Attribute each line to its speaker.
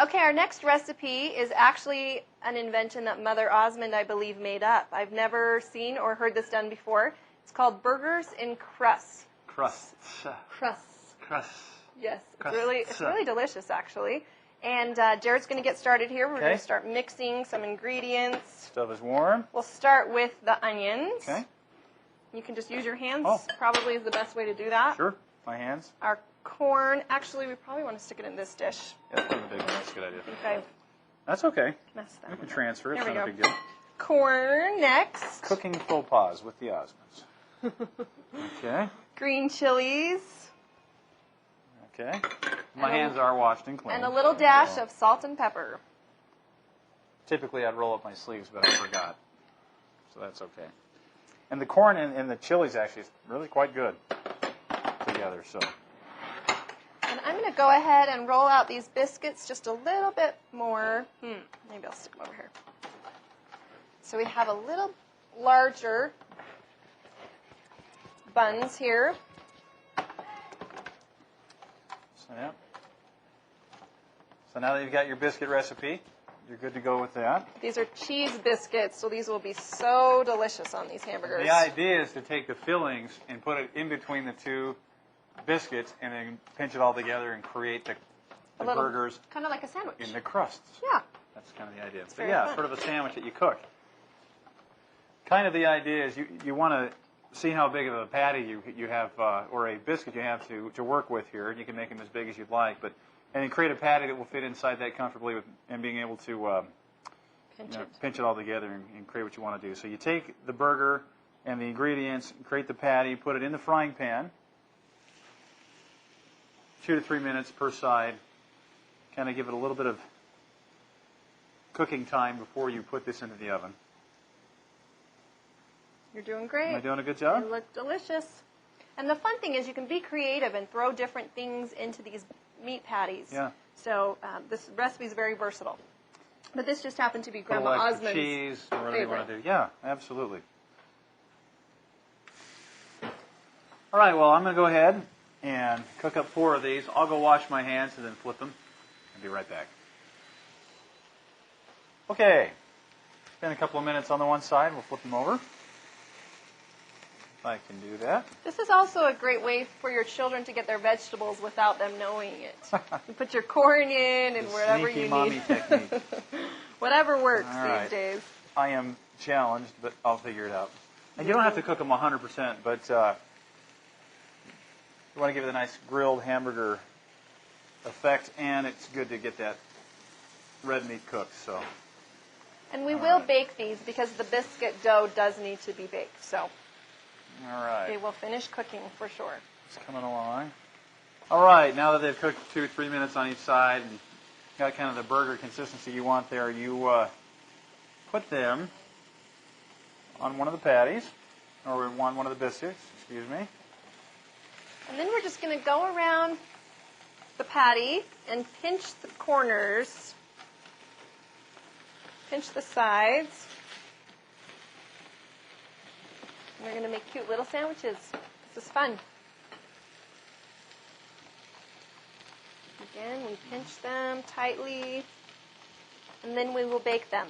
Speaker 1: Okay, our next recipe is actually an invention that Mother Osmond, I believe, made up. I've never seen or heard this done before. It's called burgers in crusts.
Speaker 2: Crusts.
Speaker 1: Crusts.
Speaker 2: Crusts.
Speaker 1: Yes,
Speaker 2: Crusts.
Speaker 1: it's really delicious, actually. And Jared's going to get started here. We're going to start mixing some ingredients.
Speaker 2: Stove is warm.
Speaker 1: We'll start with the onions.
Speaker 2: Okay.
Speaker 1: You can just use your hands.
Speaker 2: Oh.
Speaker 1: Probably is the best way to do that.
Speaker 2: Sure. My hands.
Speaker 1: Our corn. Actually, we probably want to stick it in this dish.
Speaker 2: Yeah, put it in the big one. That's a good idea.
Speaker 1: Okay.
Speaker 2: That's okay.
Speaker 1: Mess that
Speaker 2: We can
Speaker 1: one up.
Speaker 2: transfer it. It's
Speaker 1: There we
Speaker 2: not a
Speaker 1: go.
Speaker 2: big deal.
Speaker 1: Corn next.
Speaker 2: Cooking faux pas with the Osmonds. Okay.
Speaker 1: Green chilies.
Speaker 2: Okay. My hands are washed and clean.
Speaker 1: And a little dash of salt and pepper.
Speaker 2: Typically, I'd roll up my sleeves, but I forgot. So that's okay. And the corn and the chilies actually is really quite good together. So.
Speaker 1: And I'm going to go ahead and roll out these biscuits just a little bit more. Maybe I'll stick them over here. So we have a little larger buns here.
Speaker 2: So now that you've got your biscuit recipe, you're good to go with that.
Speaker 1: These are cheese biscuits, so these will be so delicious on these hamburgers.
Speaker 2: The idea is to take the fillings and put it in between the two biscuits and then pinch it all together and create the burgers.
Speaker 1: Kind of like a sandwich.
Speaker 2: In the crusts.
Speaker 1: Yeah.
Speaker 2: That's kind of the idea.
Speaker 1: It's
Speaker 2: But yeah,
Speaker 1: fun.
Speaker 2: sort of a sandwich that you cook. Kind of the idea is you want to see how big of a patty you have, or a biscuit you have to work with here. You can make them as big as you'd like, and then create a patty that will fit inside that comfortably and being able to pinch it all together and create what you want to do. So you take the burger and the ingredients, create the patty, put it in the frying pan, 2 to 3 minutes per side, kind of give it a little bit of cooking time before you put this into the oven.
Speaker 1: You're doing great.
Speaker 2: Am I doing a good job?
Speaker 1: They look delicious. And the fun thing is you can be creative and throw different things into these meat patties.
Speaker 2: Yeah.
Speaker 1: So this recipe is very versatile. But this just happened to be Grandma
Speaker 2: Put a little
Speaker 1: Osmond's
Speaker 2: cheese, or whatever you want to
Speaker 1: favorite.
Speaker 2: do. Yeah, absolutely. All right, well, I'm going to go ahead and cook up 4 of these. I'll go wash my hands and then flip them. I'll be right back. Okay. Spend a couple of minutes on the one side. We'll flip them over. I can do that.
Speaker 1: This is also a great way for your children to get their vegetables without them knowing it. You put your corn in and wherever
Speaker 2: Sneaky
Speaker 1: you
Speaker 2: mommy
Speaker 1: need.
Speaker 2: technique.
Speaker 1: Whatever works
Speaker 2: All right.
Speaker 1: these days.
Speaker 2: I am challenged, but I'll figure it out. And you don't have to cook them 100%, but you want to give it a nice grilled hamburger effect, and it's good to get that red meat cooked. So.
Speaker 1: And we will bake these because the biscuit dough does need to be baked. So
Speaker 2: All right.
Speaker 1: they will finish cooking for sure.
Speaker 2: It's coming along. All right, now that they've cooked 2 or 3 minutes on each side and got kind of the burger consistency you want there, you put them on one of the patties, or on one of the biscuits, excuse me.
Speaker 1: And then we're just going to go around the patty and pinch the corners, pinch the sides. And we're going to make cute little sandwiches. This is fun. Again, we pinch them tightly, and then we will bake them.